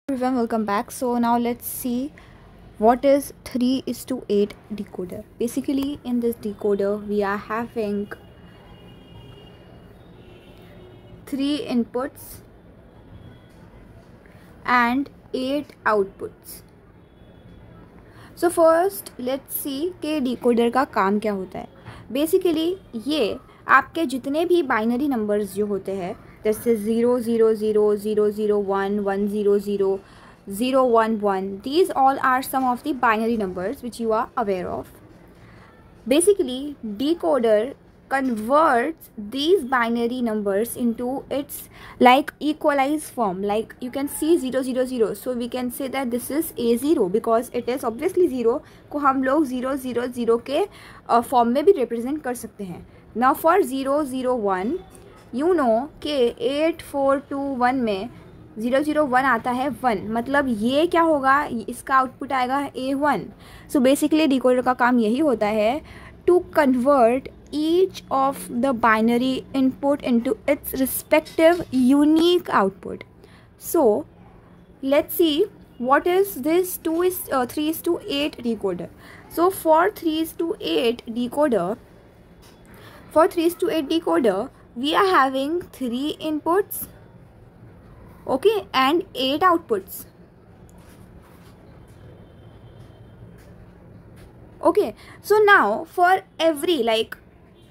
Everyone, welcome back. So now let's see what is 3 is to 8 decoder. Basically in this decoder we are having 3 inputs and 8 outputs. So first let's see कि decoder का काम क्या होता है. Basically ये आपके जितने भी बाइनरी नंबर्स जो होते हैं जैसे 0 0 0 0 0 1 1 0 0 0 1 1, these all are some of the binary numbers which you are aware of. Basically decoder converts these binary numbers into its like equalized form, like you can see 0 0 0, so we can say that this is a0 because it is obviously 0 को हम लोग 0 0 0 के form में भी represent कर सकते हैं. Now for 0 0 1 you know कि 8 4 2 1 में 0 0 1 आता है 1, मतलब ये क्या होगा, इसका आउटपुट आएगा A1. सो बेसिकली डिकोडर का काम यही होता है to convert each of the binary input into its respective unique output. So let's see what is this 3 is to 8 decoder. So for 3 is to 8 decoder we are having 3 inputs, okay, and 8 outputs. Okay, so now for every like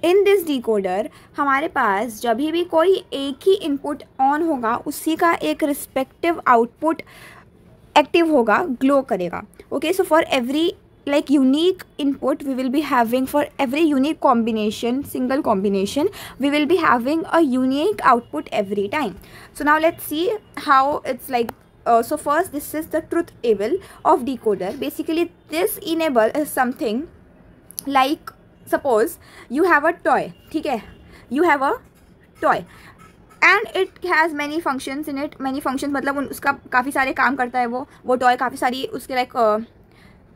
in this decoder हमारे पास जब भी कोई एक ही input on होगा उसी का एक respective output active होगा, ग्लो करेगा. Okay, so for every like unique input we will be having, for every unique combination, single combination, we will be having a unique output every time. So now let's see how it's like. So first, this is the truth table of decoder. Basically this enable is something like, suppose you have a toy, ठीक है, you have a toy and it has many functions in it. many functions मतलब उसका काफ़ी सारे काम करता है वो टॉय, काफ़ी सारी उसके लाइक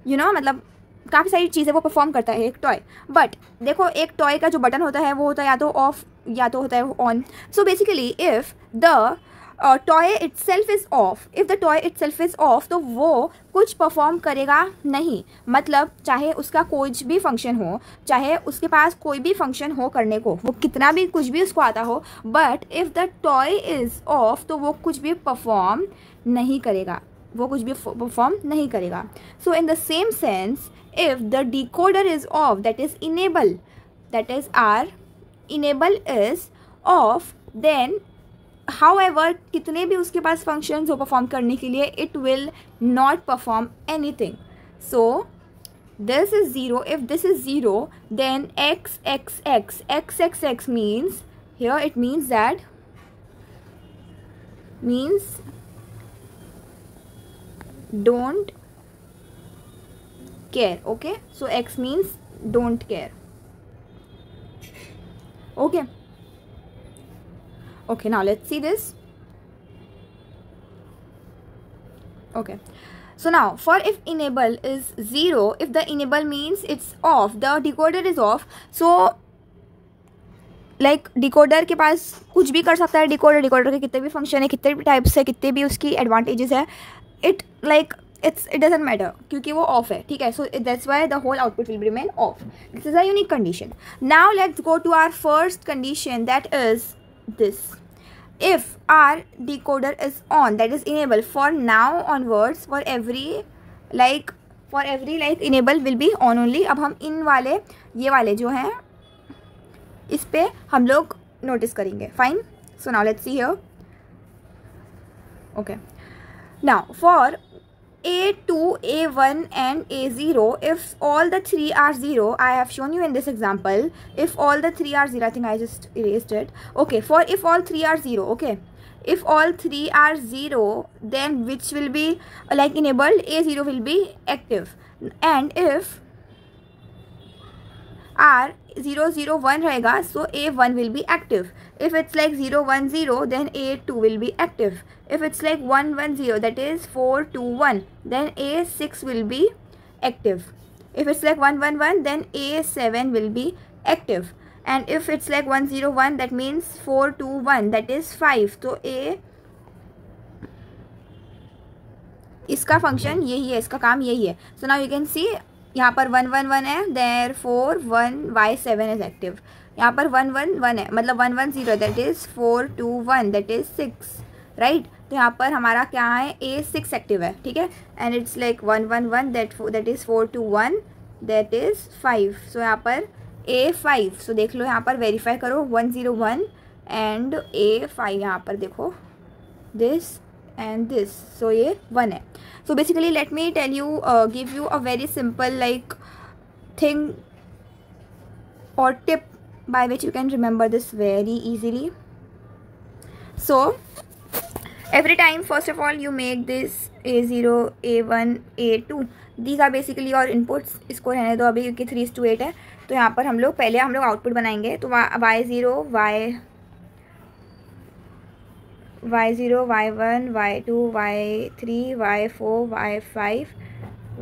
मतलब काफ़ी सारी चीज़ें वो परफॉर्म करता है एक टॉय. बट देखो एक टॉय का जो बटन होता है वो होता है या तो ऑफ या तो होता है on. So basically if the toy itself is of, if the toy itself is of तो वो कुछ परफॉर्म करेगा नहीं. मतलब चाहे उसका कोई भी फंक्शन हो, चाहे उसके पास कोई भी फंक्शन हो करने को, वो कितना भी कुछ भी उसको आता हो, but if the toy is of तो वो कुछ भी परफॉर्म नहीं करेगा, वो कुछ भी परफॉर्म नहीं करेगा. So in the same sense if the decoder is off, that is enable, that is or enable is off, then however कितने भी उसके पास फंक्शंस हो परफॉर्म करने के लिए, it will not perform anything. So this is 0. if this is 0 then x x x x x x means, here it means that means don't care. Okay, so x means don't care. Okay, now let's see this. Okay, so now for if enable is 0, if the enable means it's off, the decoder is off. So like decoder के पास कुछ भी कर सकता है. Decoder के कितने भी function है, कितने भी टाइप्स है, कितने भी उसकी एडवांटेजेस है, इट डजेंट मैटर क्योंकि वो ऑफ है. ठीक है, so that's why the whole output will remain off. This is a unique condition. Now let's go to our first condition, that is this. if our decoder is on, that is enable, for now onwards for every like enable will be on only. अब हम इन वाले ये वाले जो हैं इस पे हम लोग नोटिस करेंगे. Fine, so now let's see here. Okay, now for A2, A1 and A0, if all the 3 are 0, I have shown you in this example, if all the 3 are 0, I think I just erased it. Okay, for if all 3 are 0, okay, if all 3 are 0, then which will be like enabled, A0 will be active. And if R 0 0 1 रहेगा, so A1 will be active. If it's like 0 1 0, then A2 will be active. If it's like 1 1 0, that is 4 2 1, then A6 will be active. If it's like 1 1 1, then A7 will be active. And if it's like 1 0 1, that means 4 2 1, that is 5. So इसका function यही है, इसका काम यही है. So now you can see यहाँ पर 1 1 1 है, देयर 4 1 y7 इज एक्टिव. यहाँ पर 1 1 1 है, मतलब 1 1 0, that is 4 2 1, that is 6, right. तो यहाँ पर हमारा क्या है, A6 एक्टिव है, ठीक है. And it's like 1 1 1, that is 4 2 1, that is 5. सो यहाँ पर A5. सो देख लो यहाँ पर वेरीफाई करो 1 0 1 एंड A5. यहाँ पर देखो दिस एंड दिस, सो ये 1 है. So basically let me tell you, give you a very simple like thing or tip by which you can remember this very easily. So every time, first of all, you make this A0, A1, A2. These are basically your inputs. इसको रहने दो अभी क्योंकि 3:8 है. तो यहाँ पर हम लोग पहले आउटपुट बनाएंगे. तो Y0, Y0, Y1, Y2, Y3, Y4, Y5,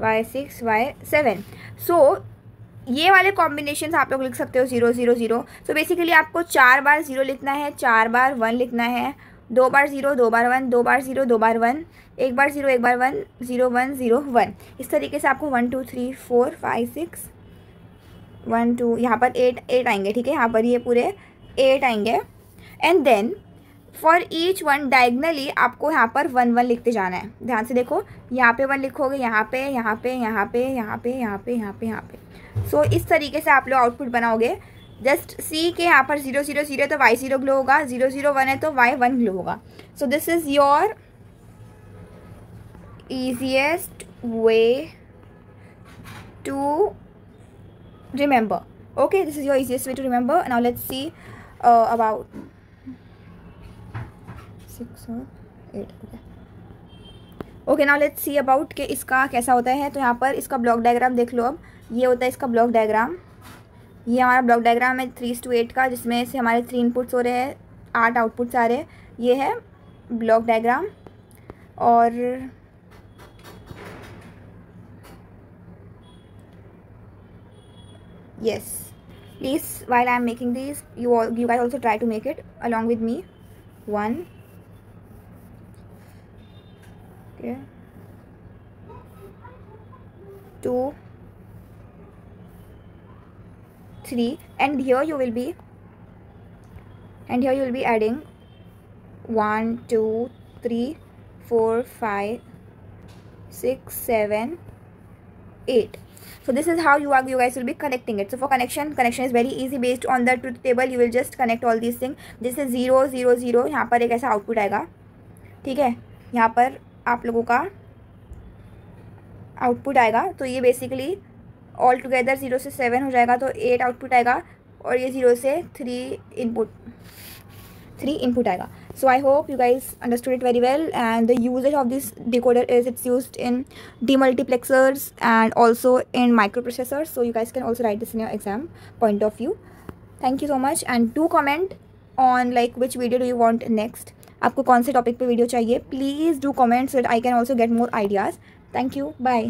Y6, Y7. So ये वाले कॉम्बिनेशन आप लोग लिख सकते हो 0 0 0. सो बेसिकली आपको 4 बार 0 लिखना है, 4 बार 1 लिखना है, 2 बार 0 2 बार 1, 2 बार 0 2 बार 1, 1 बार 0 1 बार 1, 0 1 0 1. इस तरीके से आपको 1 2 3 4 5 6 1 2 यहाँ पर 8 आएंगे, ठीक है. यहाँ पर ये पूरे 8 आएंगे. And then for each one diagonally आपको यहाँ पर 1 1 लिखते जाना है. ध्यान से देखो, यहाँ पे 1 लिखोगे, यहाँ पे यहाँ पे यहाँ पे यहाँ पे यहाँ पे यहाँ पे यहाँ पे. सो इस तरीके से आप लोग आउटपुट बनाओगे. जस्ट सी के यहाँ पर 0 0 0 है तो Y0 ग्लो होगा, 0 0 1 है तो Y1 ग्लो होगा. So this is your easiest way to remember. Okay, this is your easiest way to remember. Now let's see about 6 और 8. Okay, now let's see about कि इसका कैसा होता है. तो यहाँ पर इसका ब्लॉक डायग्राम देख लो. अब ये होता है इसका ब्लॉक डायग्राम. ये हमारा ब्लॉक डायग्राम है 3:8 का, जिसमें से हमारे 3 इनपुट्स हो रहे हैं, 8 आउटपुट्स आ रहे हैं. ये है ब्लॉक डायग्राम. और yes, please, while I am making these, you guys also try to make it along with me. 1, okay, 2, 3, and here you will be adding 1 2 3 4 5 6 7 8. So this is how you guys will be connecting it. So for connection is very easy. Based on the truth table you will just connect all these things. This is 0 0 0. यहाँ पर एक ऐसा output आएगा, ठीक है. यहाँ पर आप लोगों का आउटपुट आएगा. तो ये बेसिकली ऑल टुगेदर 0 से 7 हो जाएगा, तो 8 आउटपुट आएगा. और ये 0 से 3 इनपुट आएगा. So I hope you guys understood it very well. And the usage of this decoder is it's used in demultiplexers and also in microprocessors. So you guys can also write this in your exam point of view. Thank you so much, and do comment on like which video do you want next. आपको कौन से topic पे video चाहिए. Please do comment so that I can also get more ideas. Thank you. Bye.